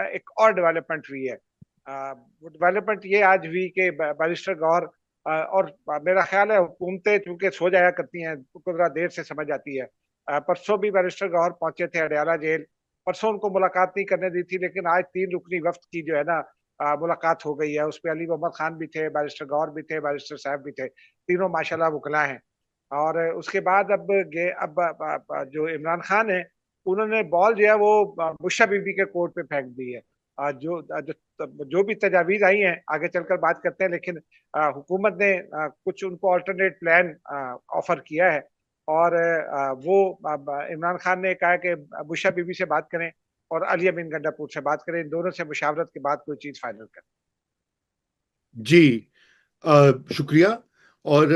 ایک اور ڈیولپمنٹ ہوئی ہے. وہ ڈیولپمنٹ یہ آج ہوئی کہ بیرسٹر گور اور میرا خیال ہے حکومتیں چونکہ سو جایا کرتی ہیں ذرا دیر سے سمجھ آتی ہے. پرسوں بھی بیرسٹر گور پہنچے تھے اڈیالہ جیل. پرسوں ان کو ملاقات نہیں کرنے دی تھی, لیکن آج 3 رکنی وفد کی جو ہے نا ملاقات ہو گئی ہے. اس پہ علی محمد خان بھی تھے, بیرسٹر گور بھی تھے, بیرسٹر صاحب بھی تھے, تینوں ماشاءاللہ وکلا ہیں. اور اس کے بعد اب جو عمران خان ہے انہوں نے بال جو ہے وہ بشا بی بی کے کورٹ پہ پھینک دی ہے. جو بھی تجاویز آئی ہیں آگے چل کر بات کرتے ہیں, لیکن حکومت نے کچھ ان کو آلٹرنیٹ پلان آفر کیا ہے, اور وہ عمران خان نے کہا کہ بشا بی بی سے بات کریں اور علی امین گنڈا پور سے بات کریں, ان دونوں سے مشاورت کے بعد کوئی چیز فائنل کریں. جی شکریہ. اور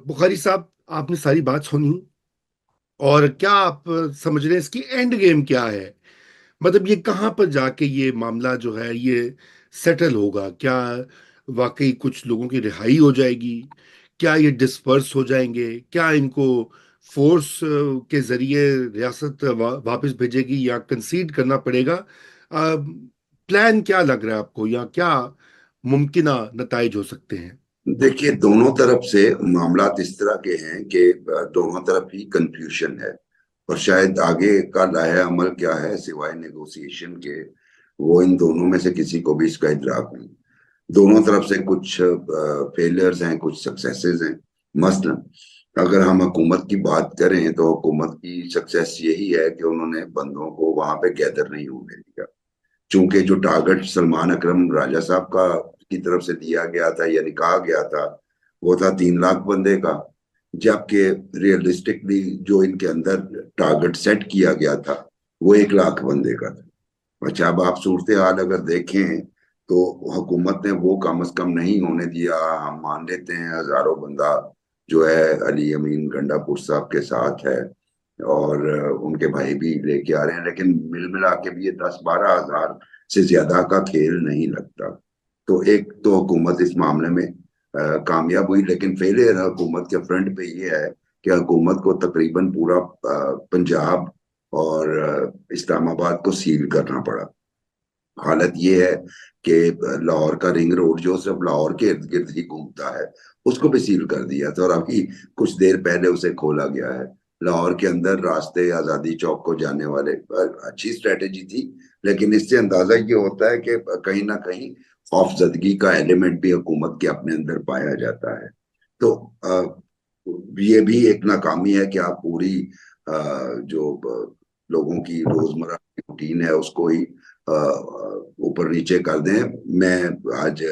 بخاری صاحب آپ نے ساری بات سنی, اور کیا آپ سمجھ رہے ہیں اس کی اینڈ گیم کیا ہے؟ مطلب یہ کہاں پر جا کے یہ معاملہ جو ہے یہ سیٹل ہوگا؟ کیا واقعی کچھ لوگوں کی رہائی ہو جائے گی؟ کیا یہ ڈسپرس ہو جائیں گے؟ کیا ان کو فورس کے ذریعے ریاست واپس بھیجے گی یا کنسیڈ کرنا پڑے گا؟ پلان کیا لگ رہا ہے آپ کو, یا کیا ممکنہ نتائج ہو سکتے ہیں؟ دیکھیے, دونوں طرف سے معاملات اس طرح کے ہیں کہ دونوں طرف ہی کنفیوژن ہے, اور شاید آگے کا لاہے عمل کیا ہے سوائے نیگوسیشن کے وہ ان دونوں میں سے کسی کو بھی اس کا ادراک نہیں. دونوں طرف سے کچھ فیلئرز ہیں, کچھ سکسیسز ہیں. مثلا اگر ہم حکومت کی بات کریں تو حکومت کی سکسیس یہی ہے کہ انہوں نے بندوں کو وہاں پہ گیدر نہیں ہونے دیا, چونکہ جو ٹارگٹ سلمان اکرم راجہ صاحب کی طرف سے دیا گیا تھا یعنی کہا گیا تھا وہ تھا 3 لاکھ بندے کا, جبکہ ریئلسٹکلی جو ان کے اندر ٹارگٹ سیٹ کیا گیا تھا وہ 1 لاکھ بندے کا تھا. اچھا, اب آپ صورتحال اگر دیکھیں تو حکومت نے وہ کم از کم نہیں ہونے دیا. ہم مان لیتے ہیں 1000 بندہ جو ہے علی امین گنڈا پور صاحب کے ساتھ ہے, اور ان کے بھائی بھی لے کے آ رہے ہیں, لیکن مل ملا کے بھی یہ 10-12 ہزار سے زیادہ کا کھیل نہیں لگتا. تو ایک تو حکومت اس معاملے میں کامیاب ہوئی, لیکن فیلئر حکومت کے فرنٹ پہ یہ ہے کہ حکومت کو تقریباً پورا پنجاب اور اسلام آباد کو سیل کرنا پڑا. حالت یہ ہے کہ لاہور کا رنگ روڈ جو صرف لاہور کے ارد گرد ہی گھومتا ہے اس کو بھی سیل کر دیا تھا, اور ابھی کچھ دیر پہلے اسے کھولا گیا ہے. لاہور کے اندر راستے آزادی چوک کو جانے والے اچھی اسٹریٹجی تھی, لیکن اس سے اندازہ یہ ہوتا ہے کہ کہیں نہ کہیں خوف زدگی کا ایلیمنٹ بھی حکومت کے اپنے اندر پایا جاتا ہے. تو یہ بھی ایک ناکامی ہے کہ آپ پوری جو لوگوں کی روزمرہ کی روٹین ہے اس کو ہی اوپر نیچے کر دیں. میں آج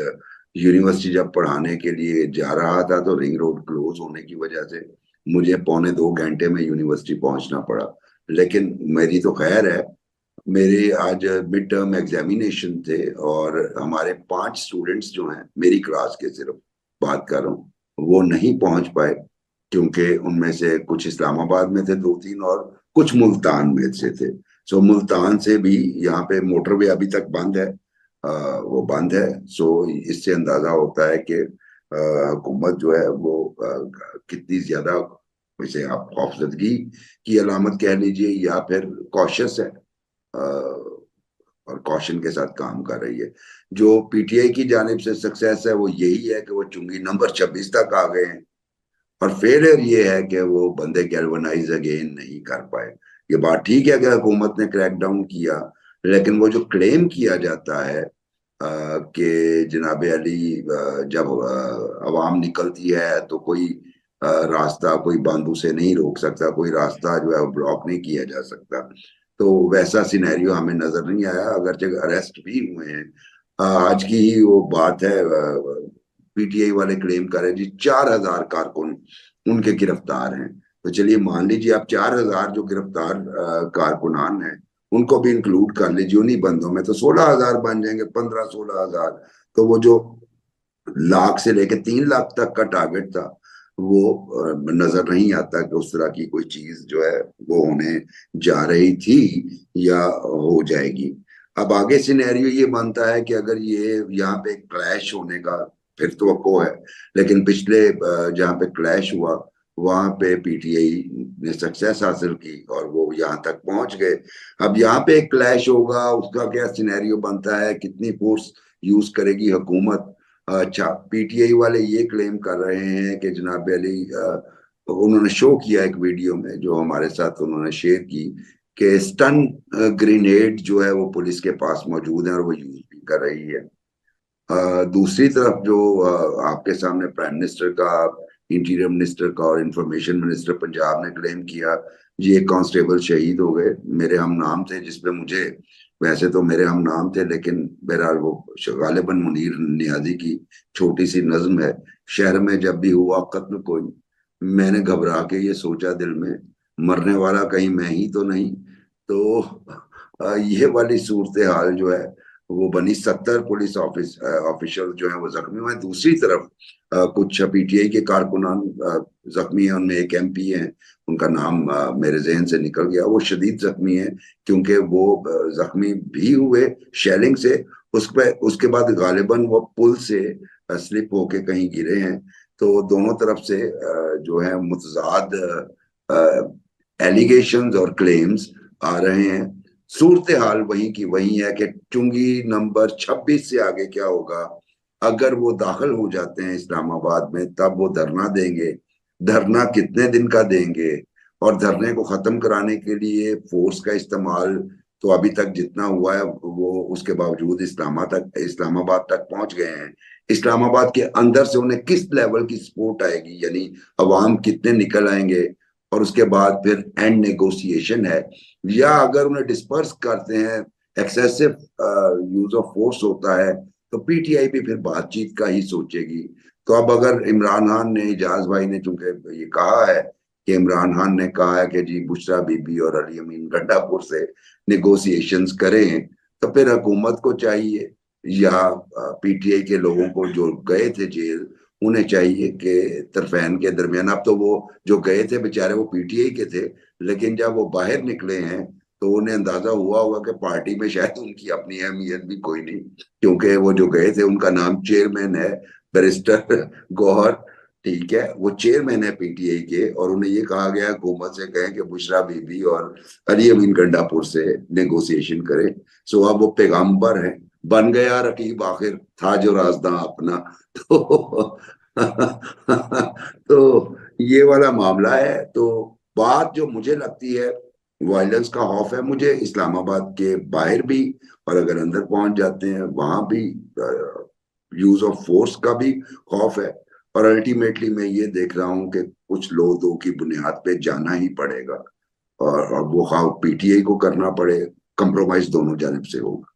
یونیورسٹی جب پڑھانے کے لیے جا رہا تھا تو رنگ روڈ کلوز ہونے کی وجہ سے مجھے 1.25 گھنٹے میں یونیورسٹی پہنچنا پڑا, لیکن میری تو خیر ہے. میرے آج مڈ ٹرم ایگزامینیشن تھے اور ہمارے 5 اسٹوڈنٹس جو ہیں میری کلاس کے, صرف بات کر رہا ہوں, وہ نہیں پہنچ پائے کیونکہ ان میں سے کچھ اسلام آباد میں تھے 2-3 اور کچھ ملتان میں سے تھے. سو ملتان سے بھی یہاں پہ موٹر وے ابھی تک بند ہے, وہ بند ہے. سو اس سے اندازہ ہوتا ہے کہ حکومت جو ہے وہ کتنی زیادہ, ویسے آپ خوفزدگی کی علامت کہہ لیجئے یا پھر کوشس ہے, اور کوشن کے ساتھ کام کر رہی ہے. جو پی ٹی آئی کی جانب سے سکسیس ہے وہ یہی ہے کہ وہ چونگی نمبر 26 تک آ گئے ہیں, اور فیلئر یہ ہے کہ وہ بندے گیلونائز اگین نہیں کر پائے. یہ بات ٹھیک ہے کہ حکومت نے کریک ڈاؤن کیا, لیکن وہ جو کلیم کیا جاتا ہے کہ جناب علی جب عوام نکلتی ہے تو کوئی راستہ, کوئی بند اسے نہیں روک سکتا, کوئی راستہ جو ہے بلاک نہیں کیا جا سکتا, تو ویسا سینیریو ہمیں نظر نہیں آیا. اگرچہ اریسٹ بھی ہوئے ہیں. آج کی ہی وہ بات ہے, پی ٹی آئی والے کلیم کر رہے جی 4000 کارکن ان کے گرفتار ہیں. تو چلیے مان لیجیے آپ 4000 جو گرفتار کارکنان ہیں ان کو بھی انکلوڈ کر لیجیے انہی بندوں میں, تو 16,000 بن جائیں گے, 15-16,000. تو وہ جو 1 لاکھ سے لے کے 3 لاکھ تک کا ٹارگٹ تھا وہ نظر نہیں آتا کہ اس طرح کی کوئی چیز جو ہے وہ ہونے جا رہی تھی یا ہو جائے گی. اب آگے سینیریو یہ بنتا ہے کہ اگر یہ یہاں پہ کلیش ہونے کا پھر توقع ہے, لیکن پچھلے جہاں پہ کلیش ہوا وہاں پہ پی ٹی آئی نے سکسیس حاصل کی اور وہ یہاں تک پہنچ گئے. اب یہاں پہ ایک کلیش ہوگا, اس کا کیا سینیریو بنتا ہے, کتنی فورس یوز کرے گی حکومت. اچھا, پی ٹی آئی والے یہ کلیم کر رہے ہیں کہ جناب علی, انہوں نے شو کیا ایک ویڈیو میں جو ہمارے ساتھ انہوں نے شیئر کی, کہ اسٹن گرینیڈ جو ہے وہ پولیس کے پاس موجود ہیں اور وہ یوز بھی کر رہی ہے. دوسری طرف جو آپ کے سامنے پرائم منسٹر کا, انٹیریئر منسٹر کا اور انفارمیشن منسٹر پنجاب نے کلیم کیا, یہ کانسٹیبل شہید ہو گئے. میرے ہم نام تھے, جس پہ مجھے, ویسے تو میرے ہم نام تھے لیکن بہرحال وہ غالباً منیر نیازی کی چھوٹی سی نظم ہے, شہر میں جب بھی ہوا قتل کوئی, میں نے گھبرا کے یہ سوچا دل میں, مرنے والا کہیں میں ہی تو نہیں. تو یہ والی صورتحال جو ہے وہ بنی. 70 پولیس آفیشل جو ہیں وہ زخمی ہوئے. دوسری طرف کچھ پی ٹی آئی کے کارکنان زخمی ہیں, ان میں ایک ایم پی ہیں, ان کا نام میرے ذہن سے نکل گیا, وہ شدید زخمی ہیں کیونکہ وہ زخمی بھی ہوئے شیلنگ سے. اس کے بعد غالباً وہ پل سے سلپ ہو کے کہیں گرے ہیں. تو دونوں طرف سے جو ہے متضاد ایلیگیشنز اور کلیمز آ رہے ہیں. صورتحال وہیں کی وہیں ہے کہ چنگی نمبر 26 سے آگے کیا ہوگا. اگر وہ داخل ہو جاتے ہیں اسلام آباد میں تب وہ دھرنا دیں گے. دھرنا کتنے دن کا دیں گے, اور دھرنے کو ختم کرانے کے لیے فورس کا استعمال تو ابھی تک جتنا ہوا ہے وہ اس کے باوجود اسلام آباد تک پہنچ گئے ہیں. اسلام آباد کے اندر سے انہیں کس لیول کی سپورٹ آئے گی, یعنی عوام کتنے نکل آئیں گے, اور اس کے بعد پھر اینڈ نیگوسیشن ہے. یا اگر انہیں ڈسپرس کرتے ہیں, ایکسیسو یوز آف فورس ہوتا ہے, تو پی ٹی آئی بھی پھر بات چیت کا ہی سوچے گی. تو اب اگر عمران خان نے, اجاز بھائی نے چونکہ یہ کہا ہے کہ عمران خان نے کہا ہے کہ جی بشرا بی بی اور علی امین گنڈا پور سے نیگوسیشنز کریں, تو پھر حکومت کو چاہیے یا پی ٹی آئی کے لوگوں کو جو گئے تھے جیل, انہیں چاہیے کہ طرفین کے درمیان, اب تو وہ جو گئے تھے بیچارے وہ پی ٹی آئی کے تھے, لیکن جب وہ باہر نکلے ہیں تو انہیں اندازہ ہوا ہوگا کہ پارٹی میں شاید ان کی اپنی اہمیت بھی کوئی نہیں, کیونکہ وہ جو گئے تھے ان کا نام چیئرمین ہے بیرسٹر گوہر, ٹھیک ہے, وہ چیئرمین ہے پی ٹی آئی کے, اور انہیں یہ کہا گیا حکومت سے کہیں کہ بشرا بی بی اور علی امین گنڈا پور سے نیگوسیشن کریں. سو اب وہ پیغامبر ہیں, بن گیا رقیب آخر تھا جو رازداں اپنا. تو یہ والا معاملہ ہے. تو بات جو مجھے لگتی ہے وائلنس کا خوف ہے مجھے اسلام آباد کے باہر بھی, اور اگر اندر پہنچ جاتے ہیں وہاں بھی یوز آف فورس کا بھی خوف ہے. اور الٹیمیٹلی میں یہ دیکھ رہا ہوں کہ کچھ لوگوں کی بنیاد پہ جانا ہی پڑے گا, اور وہ خواہ پی ٹی آئی کو کرنا پڑے, کمپرومائز دونوں جانب سے ہوگا.